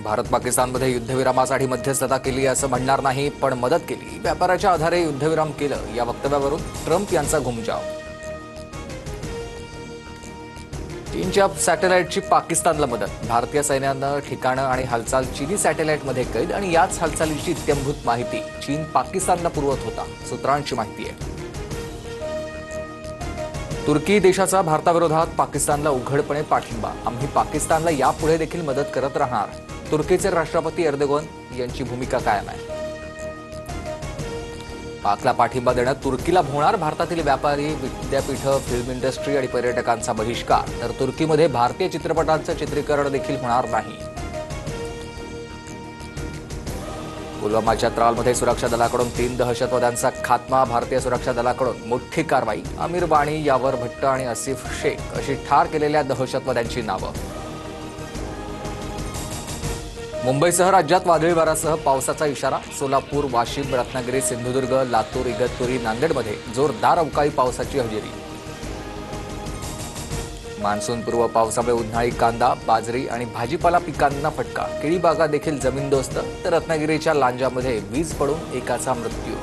भारत पाकिस्तानमध्ये युद्धविरामासाठी मध्यस्थता केली असं म्हणणार नाही, पण मदत केली, व्यापाराच्या आधारे युद्धविराम केलं, या वक्तव्यावरून ट्रम्प यांचा घुमजाव. चीनच्या सॅटेलाइटची पाकिस्तानला मदत. भारतीय सैन्यानं ठिकाणं आणि हालचाल चीनी सॅटेलाइटमध्ये कैद आणि याच हालचालीची इत्यंभूत माहिती चीन पाकिस्तानला पुरवत होता, सूत्रांची माहिती आहे. तुर्की देशाचा भारताविरोधात पाकिस्तानला उघडपणे पाठिंबा. आम्ही पाकिस्तानला यापुढे देखील मदत करत राहणार. तुर्कीचे राष्ट्रपती एर्दोगन यांची भूमिका कायम आहे. पाकला पाठिंबा देण्यात तुर्कीला भोवणार. भारतातील व्यापारी, विद्यापीठं, फिल्म इंडस्ट्री आणि पर्यटकांचा बहिष्कार. तर तुर्कीमध्ये भारतीय चित्रपटांचं चित्रीकरण देखील होणार नाही. पुलवामाच्या त्रालमध्ये सुरक्षा दलाकडून 3 दहशतवाद्यांचा खात्मा. भारतीय सुरक्षा दलाकडून मोठी कारवाई. आमिर वाणी, यावर भट्ट आणि आसिफ शेख अशी ठार केलेल्या दहशतवाद्यांची नावं. मुंबईसह राज्यात वादळी वाऱ्यासह पावसाचा इशारा. सोलापूर, वाशिम, रत्नागिरी, सिंधुदुर्ग, लातूर, इगतपुरी, नांदेडमध्ये जोरदार अवकाळी पावसाची हजेरी. मान्सूनपूर्व पावसामुळे उन्हाळी कांदा, बाजरी आणि भाजीपाला पिकांना फटका. केळी बागा देखील जमीनदोस्त. तर रत्नागिरीच्या लांजामध्ये वीज पडून एकाचा मृत्यू.